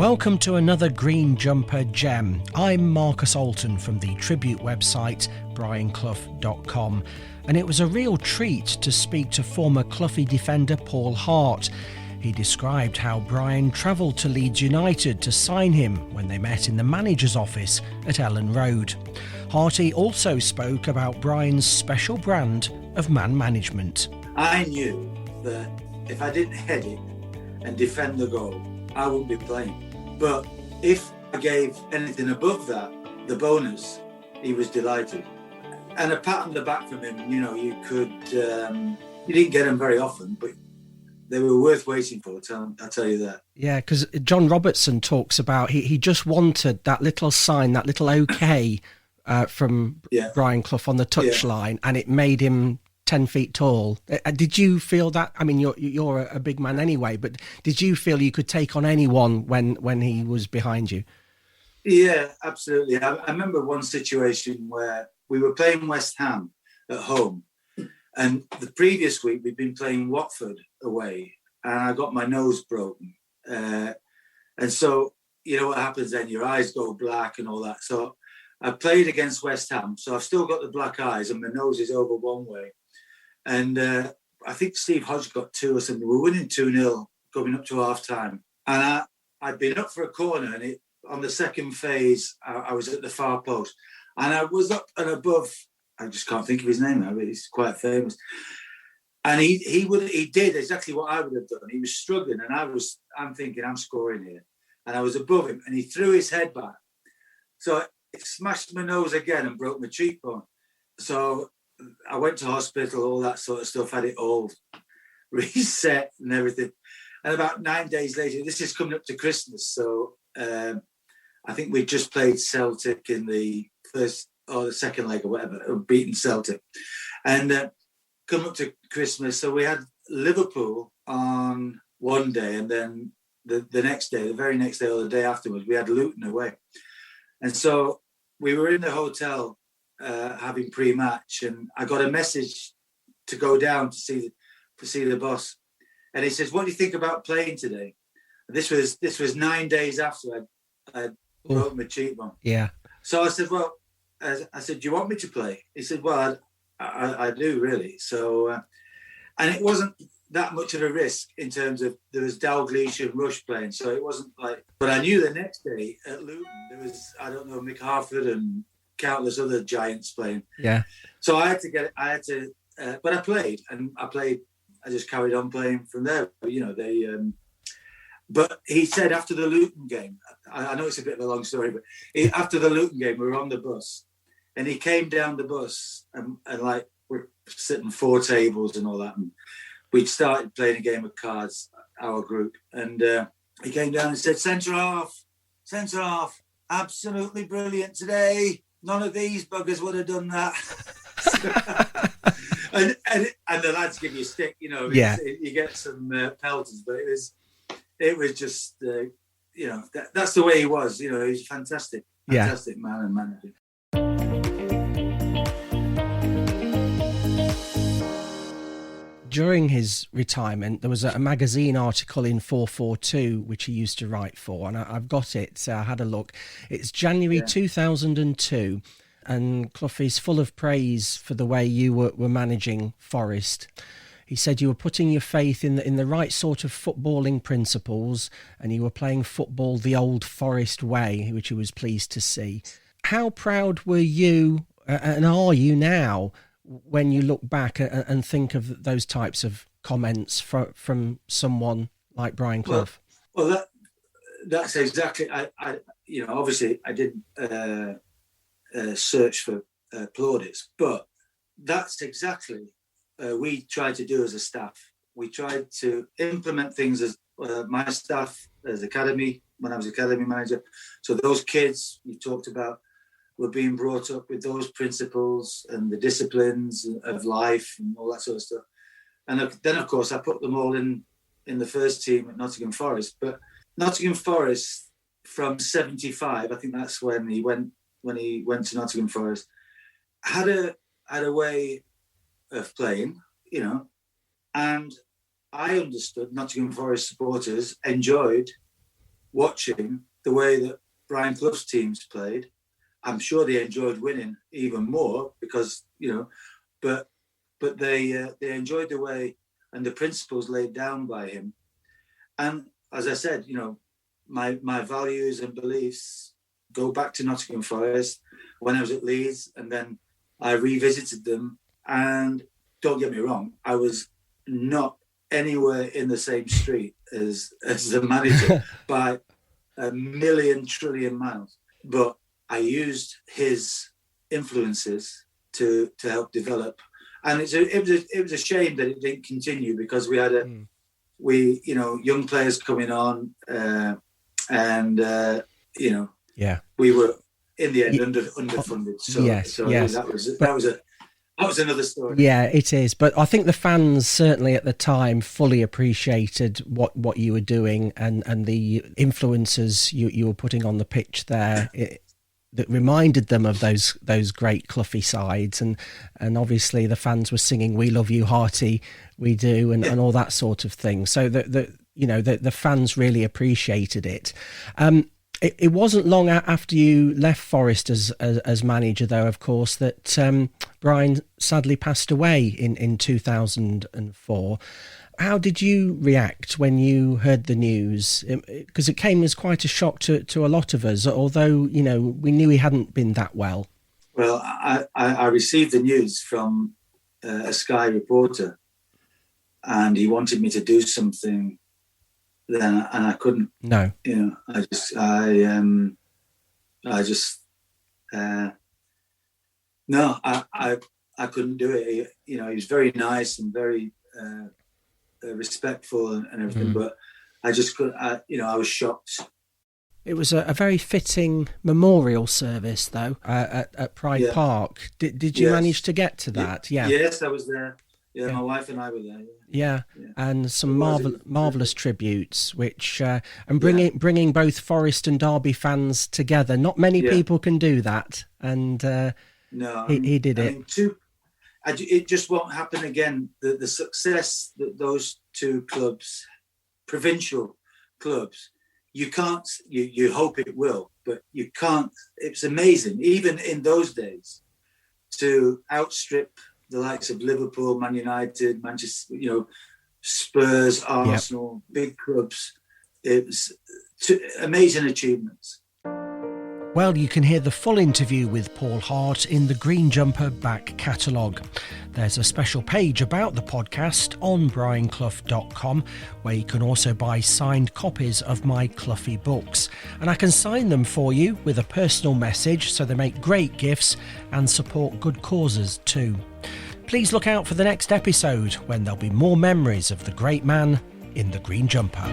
Welcome to another Green Jumper Gem. I'm Marcus Alton from the tribute website brianclough.com, and it was a real treat to speak to former Cloughie defender Paul Hart. He described how Brian travelled to Leeds United to sign him when they met in the manager's office at Ellen Road. Harty also spoke about Brian's special brand of man management. I knew that if I didn't head it and defend the goal, I wouldn't be playing. But if I gave anything above that, the bonus, he was delighted. And a pat on the back from him, you know, you didn't get them very often, but they were worth waiting for, I'll tell you that. Yeah, because John Robertson talks about he just wanted that little sign, that little okay from Brian Clough on the touchline, and it made him 10 feet tall. Did you feel that? I mean, you're a big man anyway, but did you feel you could take on anyone when he was behind you? Yeah, absolutely. I remember one situation where we were playing West Ham at home, and the previous week we'd been playing Watford away, and I got my nose broken. And so, you know what happens then? Your eyes go black and all that. So I played against West Ham, so I've still got the black eyes and my nose is over one way. And I think Steve Hodge got 2 or something. We were winning 2-0 coming up to half time. And I'd been up for a corner, and on the second phase, I was at the far post. And I was up and above, I just can't think of his name now, but he's quite famous. And he did exactly what I would have done. He was struggling, and I'm thinking, I'm scoring here. And I was above him, and he threw his head back. So it smashed my nose again and broke my cheekbone. So I went to hospital, all that sort of stuff, had it all reset and everything. And about 9 days later, this is coming up to Christmas. So I think we just played Celtic in the first or the second leg or whatever, beaten Celtic. And coming up to Christmas, so we had Liverpool on one day, and then the next day, the very next day or the day afterwards, we had Luton away. And so we were in the hotel having pre-match, and I got a message to go down to see the boss, and he says, "What do you think about playing today?" And this was 9 days after I broke my cheekbone. Yeah. So I said, "Well," I said, "Do you want me to play?" He said, "Well, I do really." So, and it wasn't that much of a risk in terms of there was Dalglish and Rush playing, so it wasn't like. But I knew the next day at Luton there was, I don't know, Mick Harford and countless other giants playing. Yeah. So I had to, but I played. I just carried on playing from there. You know, but he said after the Luton game, I know it's a bit of a long story, but after the Luton game, we were on the bus, and he came down the bus, and like we're sitting 4 tables and all that, and we'd started playing a game of cards, our group, and he came down and said, centre half, absolutely brilliant today. None of these buggers would have done that. and the lads give you a stick, you know. Yeah. You get some pelters, but it was just, you know, that's the way he was. You know, he's a fantastic man and manager. During his retirement, there was a magazine article in 442, which he used to write for, and I've got it, so I had a look. It's January 2002, and Cloughie's full of praise for the way you were managing Forest. He said you were putting your faith in the right sort of footballing principles, and you were playing football the old Forest way, which he was pleased to see. How proud were you, and are you now, when you look back and think of those types of comments from someone like Brian Clough? Well, that's exactly. I you know, obviously I didn't search for plaudits, but that's exactly we tried to do as a staff. We tried to implement things as my staff as academy when I was academy manager. So those kids you talked about were being brought up with those principles and the disciplines of life and all that sort of stuff. And then, of course, I put them all in the first team at Nottingham Forest. But Nottingham Forest, from 75, I think that's when he went to Nottingham Forest, had a way of playing, you know, and I understood Nottingham Forest supporters enjoyed watching the way that Brian Clough's teams played. I'm sure they enjoyed winning even more because, but they enjoyed the way and the principles laid down by him. And as I said, my values and beliefs go back to Nottingham Forest when I was at Leeds, and then I revisited them. And don't get me wrong, I was not anywhere in the same street as the manager by a million trillion miles. But I used his influences to help develop. And it was a shame that it didn't continue because we had young players coming on, we were in the end underfunded. So that was another story. Yeah, it is. But I think the fans certainly at the time fully appreciated what you were doing and the influences you were putting on the pitch there. That reminded them of those great Cloughie sides, and obviously the fans were singing "We love you, Harty, we do," and all that sort of thing. So the fans really appreciated it. It wasn't long after you left Forest as manager, though, of course, that Brian sadly passed away in 2004. How did you react when you heard the news? Because it came as quite a shock to a lot of us, although, we knew he hadn't been that well. Well, I received the news from a Sky reporter, and he wanted me to do something then, and I couldn't. No. I couldn't do it. He was very nice and very respectful and everything, but I just couldn't. I was shocked. It was a very fitting memorial service, though, at Pride Park. Did you manage to get to that? Yeah. Yes, I was there. Yeah, my wife and I were there. Yeah. And some marvellous tributes, which and bringing both Forest and Derby fans together. Not many people can do that, and he did it. It just won't happen again. The success that those two clubs, provincial clubs, you can't. You hope it will, but you can't. It's amazing, even in those days, to outstrip the likes of Liverpool, Man United, Manchester, Spurs, Arsenal, big clubs. It was amazing achievements. Well, you can hear the full interview with Paul Hart in the Green Jumper back catalogue. There's a special page about the podcast on brianclough.com, where you can also buy signed copies of my Cloughie books. And I can sign them for you with a personal message, so they make great gifts and support good causes too. Please look out for the next episode, when there'll be more memories of the great man in the Green Jumper.